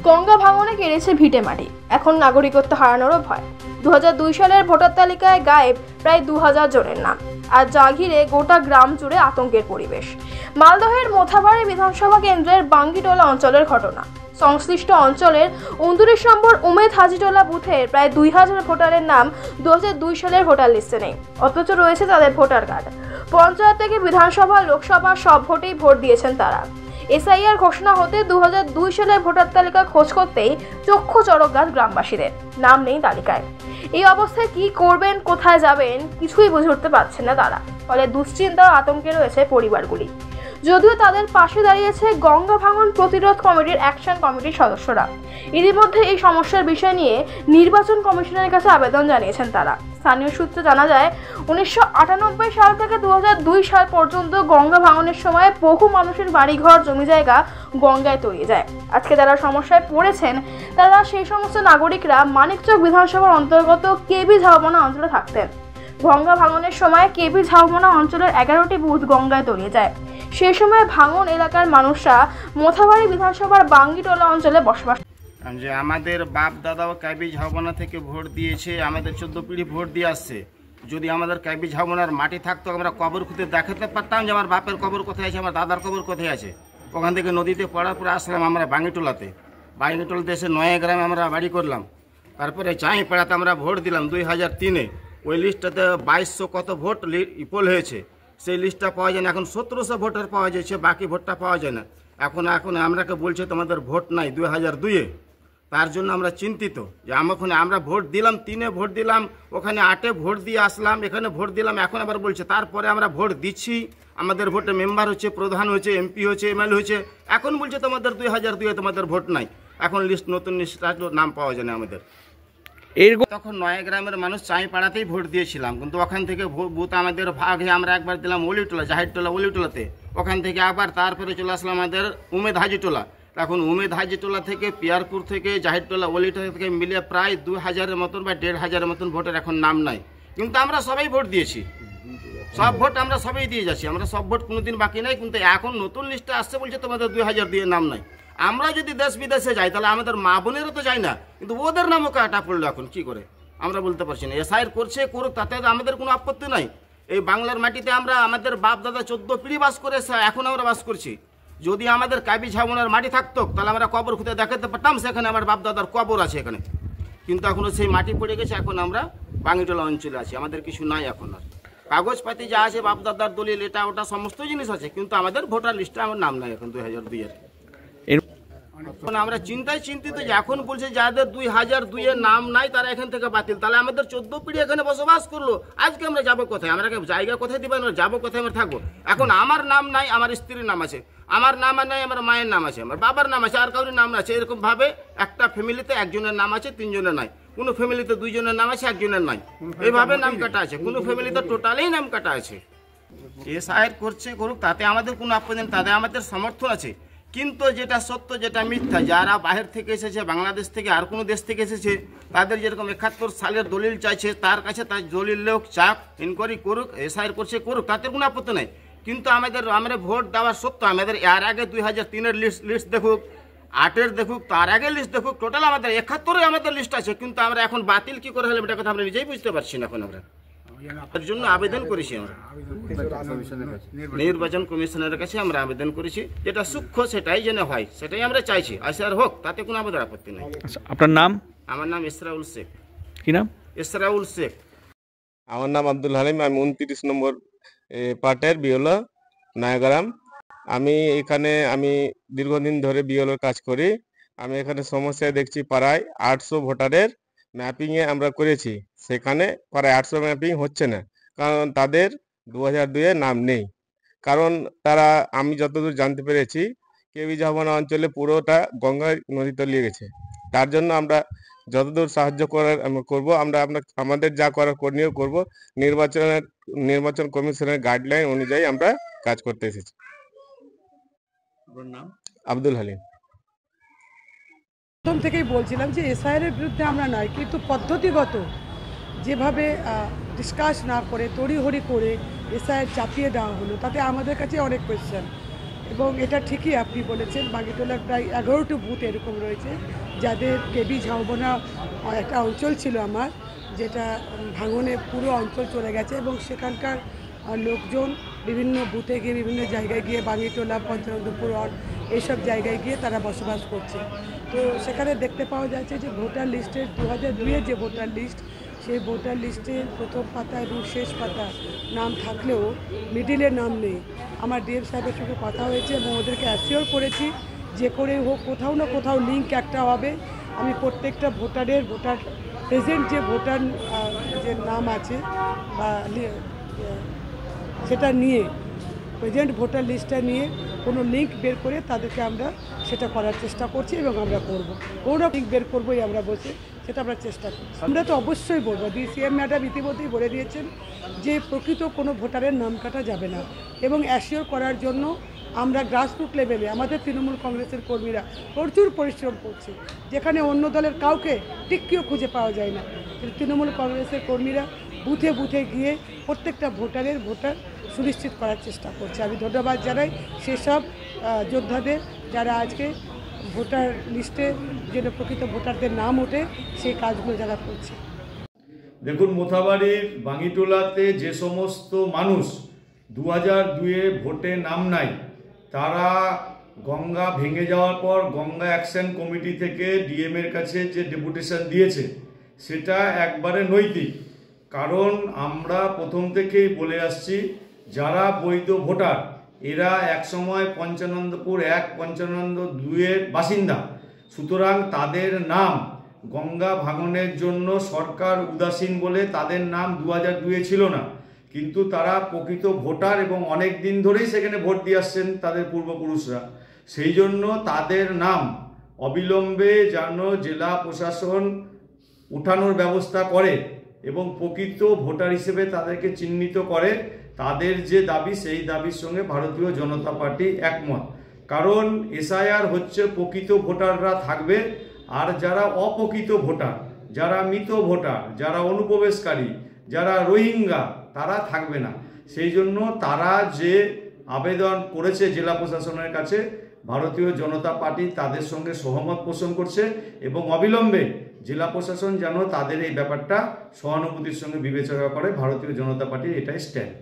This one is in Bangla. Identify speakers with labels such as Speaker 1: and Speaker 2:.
Speaker 1: গঙ্গা ভাঙনে কেড়েছে ভিটে মাটি, এখন নাগরিকত্ব হারানোরও ভয়। 2002 সালের ভোটার তালিকায় গায়েব প্রায় 2000 জনের নাম, আর যা ঘিরে গোটা গ্রাম জুড়ে আতঙ্কের পরিবেশ। মালদহের মোথাবাড়ি বিধানসভা কেন্দ্রের বাঙ্গিটোলা অঞ্চলের ঘটনা। সংশ্লিষ্ট অঞ্চলের 29 নম্বর উমেদ হাজিটোলা বুথের প্রায় 2000 ভোটারের নাম 2002 সালের ভোটার লিস্টে নেই, অথচ রয়েছে তাদের ভোটার কার্ড। পঞ্চায়েত থেকে বিধানসভা, লোকসভা সব ভোটেই ভোট দিয়েছেন তারা। এসআইআর ঘোষণা হতে 2002 সালের ভোটার তালিকা খোঁজ করতেই চক্ষু চড়কগাছ গ্রামবাসীদের, নাম নেই তালিকায়। এই অবস্থায় কি করবেন, কোথায় যাবেন, কিছুই বুঝে উঠতে পারছেন না তারা। ফলে দুশ্চিন্তা ও আতঙ্কে রয়েছে পরিবারগুলি। যদিও তাদের পাশে দাঁড়িয়েছে গঙ্গা ভাঙন প্রতিরোধ কমিটির অ্যাকশন কমিটির সদস্যরা। ইতিমধ্যে এই সমস্যার বিষয় নিয়ে নির্বাচন কমিশনের কাছে আবেদন জানিয়েছেন তারা। স্থানীয় সূত্রে জানা যায়, 1998 সাল থেকে 2002 সাল পর্যন্ত গঙ্গা ভাঙনের সময় বহু মানুষের বাড়িঘর, জমি জায়গা গঙ্গায় তলিয়ে যায়। আজকে যারা সমস্যায় পড়েছেন তারা সেই সমস্ত নাগরিকরা মানিকচক বিধানসভার অন্তর্গত কেবি ঝাউবনা অঞ্চলে থাকতেন। গঙ্গা ভাঙনের সময় কেবি ঝাউবনা অঞ্চলের 11টি বুথ গঙ্গায় তলিয়ে যায়। সেই সময় ভাঙন এলাকার মানুষরা মোথাবাড়ি বিধানসভার বাঙ্গিটোলা অঞ্চলে বসবাস।
Speaker 2: যে আমাদের বাপ দাদাও কেবি ঝাউবনা থেকে ভোট দিয়েছে, আমাদের 14 পিঢ়ি ভোট দিয়ে আসছে। যদি আমাদের কেবি ঝাউবনার মাটি থাকতো, আমরা কবর খুঁজে দেখাতে পারতাম যে আমার বাপের কবর কোথায় আছে, আমার দাদার কবর কোথায় আছে। ওখান থেকে নদীতে পড়ার পরে আসলাম আমরা বাঙ্গিটোলাতে এসে 9 গ্রামে আমরা বাড়ি করলাম। তারপরে চাঁইপাড়াতে আমরা ভোট দিলাম 2003-এ। ওই লিস্টটাতে 2200 কত ভোট পোল হয়েছে, সেই লিস্টটা পাওয়া যায় না। এখন 1700 ভোটার পাওয়া যাচ্ছে, বাকি ভোটটা পাওয়া যায় না। এখন আমরাকে বলছে তোমাদের ভোট নাই 2002-এ। তার জন্য আমরা চিন্তিত যে আমরা ভোট দিলাম 3-এ ভোট দিলাম, ওখানে 8-এ ভোট দিয়ে আসলাম, এখানে ভোট দিলাম, এখন আবার বলছে। তারপরে আমরা ভোট দিচ্ছি, আমাদের ভোটে মেম্বার হচ্ছে, প্রধান হচ্ছে, এমপি হচ্ছে, এমএলএ হচ্ছে, এখন বলছে তোমাদের 2002-এ তোমাদের ভোট নাই। এখন নতুন লিস্টটা নাম পাওয়া যায় না আমাদের। তখন 9 গ্রামের মানুষ চাঁইপাড়াতেই ভোট দিয়েছিলাম, কিন্তু ওখান থেকে বুথ আমাদের ভাগ হয়ে আমরা একবার দিলাম অলিটোলা, জাহিরটোলা, অলিটোলাতে। ওখান থেকে আবার তারপরে চলে আসলাম আমাদের উমেদ হাজিটোলা। এখন উমেদ হাজিটোলা থেকে, পিয়ারপুর থেকে, জাহিরটোলা, অলিটোলা থেকে মিলিয়ে প্রায় 2000-এর মতন বা 1500-এর মতন ভোটের এখন নাম নাই। কিন্তু আমরা সবাই ভোট দিয়েছি, সব ভোট আমরা সবাই দিয়ে যাচ্ছি, আমরা সব ভোট কোনোদিন বাকি নাই। কিন্তু এখন নতুন লিস্টে আসছে, বলছে তোমাদের 2002-এর নাম নাই। আমরা যদি দেশ বিদেশে যাই তাহলে আমাদের মা বোনেরও তো যায় না, কিন্তু ওদের নামও কাটা পড়লো। এখন কি করে আমরা বলতে পারছি না। এসআইআর করছে, করুক, তাতে আমাদের কোনো আপত্তি নাই। এই বাংলার মাটিতে আমরা আমাদের বাপ দাদা 14 পিঢ়ি বাস করে এখন আমরা বাস করছি। যদি আমাদের কেবি ঝাউবনার মাটি থাকতো তাহলে আমরা কবর খুঁজে দেখাতে পারতাম, সেখানে আমার বাপ দাদার কবর আছে এখানে। কিন্তু এখনও সেই মাটি পড়ে গেছে, এখন আমরা বাঙ্গিটোলা অঞ্চলে আছি, আমাদের কিছু নাই এখন। আর কাগজপাতি যা আছে, বাপ দাদার দলিল, এটা ওটা সমস্ত জিনিস আছে, কিন্তু আমাদের ভোটার লিস্টে আমার নাম নাই এখন 2002-এর। আমরা চিন্তিত যে এখন বলছে যাদের 2002-এর নাম নাই তারা এখান থেকে বাতিল। তাহলে আমাদের 14 পিঢ়ি এখানে বসবাস করলো, আজকে আমরা যাবো কোথায়? আমরা জায়গা কোথায় দিবেন, যাবো কোথায়, আমরা থাকবো? এখন আমার নাম নাই, আমার স্ত্রীর নাম আছে, আমার নাম নাই, আমার মায়ের নাম আছে, আমার বাবার নাম আছে, আর কারোর নাম আছে। এরকম ভাবে একটা ফ্যামিলিতে একজনের নাম আছে, 3 জনের নাই। কোনো ফ্যামিলিতে 2 জনের নাম আছে, 1 জনের নাই। এইভাবে নাম কাটা আছে। কোনো ফ্যামিলিতে টোটালেই নাম কাটা আছে। এসআইআর করছে, করুক, তাতে আমাদের কোনো আপত্তি নেই, তাতে আমাদের সমর্থন আছে। কিন্তু যেটা সত্য, যেটা মিথ্যা, যারা বাহির থেকে এসেছে, বাংলাদেশ থেকে আর কোনো দেশ থেকে এসেছে, তাদের যেরকম 71 সালের দলিল চাইছে, তার কাছে তার দলিল লোক চাক, ইনকোয়ারি করুক, এসআইআর করছে, করুক, তাতে কোনো আপত্তি নেই। কিন্তু আমরা ভোট দেওয়ার সত্য আমাদের এর আগে 2003-এর লিস্ট দেখুক, 8-এর দেখুক, তার আগে লিস্ট দেখুক, টোটাল আমাদের 71-এ আমাদের লিস্ট আছে। কিন্তু আমরা এখন বাতিল কি করে হলে এটা কথা আমরা নিজেই বুঝতে পারছি না। এখন আমরা তার জন্য আবেদন করেছি, আমরা নির্বাচন কমিশনের কাছে আমরা আবেদন করেছি, যেটা সূক্ষ্ম সেটাই যেন হয়, সেটাই আমরা চাইছি। এসআইআর হোক, তাতে কোনো আমাদের আপত্তি নেই।
Speaker 3: আপনার নাম?
Speaker 2: আমার নাম ইসরাউল শেখ।
Speaker 3: কি নাম?
Speaker 2: ইসরাউল শেখ।
Speaker 4: আমার নাম আব্দুল হালিম। আমি 29 নম্বর পার্টের বিওলা, নয়াগ্রাম। আমি দীর্ঘদিন ধরে বিওলার কাজ করি। আমি এখানে সমস্যা দেখছি, প্রায় 800 ভোটারের ম্যাপিংয়ে আমরা করেছি, সেখানে প্রায় 800 ম্যাপিং হচ্ছে না, কারণ তাদের 2002-এর নাম নেই। কারণ তারা, আমি যতদূর জানতে পেরেছি, কেবি ঝাউবনা অঞ্চলে পুরোটা গঙ্গা নদী তলিয়ে গেছে। তার জন্য আমরা যতদূর সাহায্য করার করবো, আমরা আমাদের যা করার করণীয় করবো। নির্বাচন কমিশনের গাইডলাইন অনুযায়ী আমরা কাজ করতে এসেছি। আব্দুল হালিম।
Speaker 5: প্রথম থেকেই বলছিলাম যে এসআইআর এর বিরুদ্ধে আমরা নয়, কিন্তু পদ্ধতিগত যেভাবে ডিসকাস না করে তড়িঘড়ি করে এসআইআর চাপিয়ে দেওয়া হলো, তাতে আমাদের কাছে অনেক কোয়েশ্চেন। এবং এটা ঠিকই আপনি বলেছেন, বাগিটোলার প্রায় 11টি বুথ এরকম রয়েছে যাদের কেবি ঝাউবনা একটা অঞ্চল ছিল আমার, যেটা ভাঙনে পুরো অঞ্চল চলে গেছে এবং সেখানকার লোকজন বিভিন্ন বুথে গিয়ে বিভিন্ন জায়গায় গিয়ে বাগিটোলা, পঞ্চানন্দপুর এইসব জায়গায় গিয়ে তারা বসবাস করছে। তো সেখানে দেখতে পাওয়া যাচ্ছে যে ভোটার লিস্টের 2002-এর যে ভোটার লিস্ট, সেই ভোটার লিস্টের প্রথম পাতা এবং শেষ পাতা নাম থাকলেও মিডিলের নাম নেই। আমার ডিএম সাহেবের সঙ্গে কথা হয়েছে এবং ওদেরকে অ্যাসিওর করেছি যে করে হোক কোথাও না কোথাও লিঙ্ক একটা হবে। আমি প্রত্যেকটা ভোটারের প্রেজেন্ট যে ভোটার যে নাম আছে বা সেটা নিয়ে, প্রেজেন্ট ভোটার লিস্টটা নিয়ে কোনো লিঙ্ক বের করে তাদেরকে আমরা সেটা করার চেষ্টা করছি এবং আমরা করব। কোনো লিঙ্ক বের করবোই আমরা বসে, সেটা আমরা চেষ্টা করছি। আমরা তো অবশ্যই বলবো, ডিসিএম ম্যাডাম ইতিমধ্যেই বলে দিয়েছেন যে প্রকৃত কোনো ভোটারের নাম কাটা যাবে না এবং অ্যাসিওর করার জন্য আমরা গ্রাসরুট লেভেলে আমাদের তৃণমূল কংগ্রেসের কর্মীরা প্রচুর পরিশ্রম করছে, যেখানে অন্য দলের কাউকে টিক্কিও খুঁজে পাওয়া যায় না। তৃণমূল কংগ্রেসের কর্মীরা বুথে বুথে গিয়ে প্রত্যেকটা ভোটারের ভোটার সুনিশ্চিত করার চেষ্টা করছে। আমি ধন্যবাদ জানাই সেসব যোদ্ধাদের যারা আজকে ভোটার লিস্টে যেন প্রকৃত ভোটারদের নাম ওঠে সেই কাজগুলো যারা করছে।
Speaker 3: দেখুন, মোথাবাড়ির বাঙ্গিটোলাতে যে সমস্ত মানুষ 2002-এ ভোটে নাম নাই, তারা গঙ্গা ভেঙে যাওয়ার পর গঙ্গা অ্যাকশন কমিটি থেকে ডিএমের কাছে যে ডেপুটেশন দিয়েছে সেটা একবারে নৈতিক। কারণ আমরা প্রথম থেকেই বলে আসছি, যারা বৈধ ভোটার এরা একসময় পঞ্চানন্দপুর 1, পঞ্চানন্দ 2-এর বাসিন্দা, সুতরাং তাদের নাম গঙ্গা ভাঙনের জন্য সরকার উদাসীন বলে তাদের নাম 2002-এ ছিল না, কিন্তু তারা প্রকৃত ভোটার এবং অনেক দিন ধরেই সেখানে ভোট দিয়ে আসছেন তাদের পূর্বপুরুষরা। সেই জন্য তাদের নাম অবিলম্বে যেন জেলা প্রশাসন উঠানোর ব্যবস্থা করে এবং প্রকৃত ভোটার হিসেবে তাদেরকে চিহ্নিত করে। তাদের যে দাবি, সেই দাবির সঙ্গে ভারতীয় জনতা পার্টি একমত। কারণ এসআইআর হচ্ছে প্রকৃত ভোটাররা থাকবে, আর যারা অপ্রকৃত ভোটার, যারা মৃত ভোটার, যারা অনুপ্রবেশকারী, যারা রোহিঙ্গা, তারা থাকবে না। সেই জন্য তারা যে আবেদন করেছে জেলা প্রশাসনের কাছে, ভারতীয় জনতা পার্টি তাদের সঙ্গে সহমত পোষণ করছে এবং অবিলম্বে জেলা প্রশাসন যেন তাদের এই ব্যাপারটা সহানুভূতির সঙ্গে বিবেচনা করে। ভারতীয় জনতা পার্টির এটাই স্ট্যান্ড।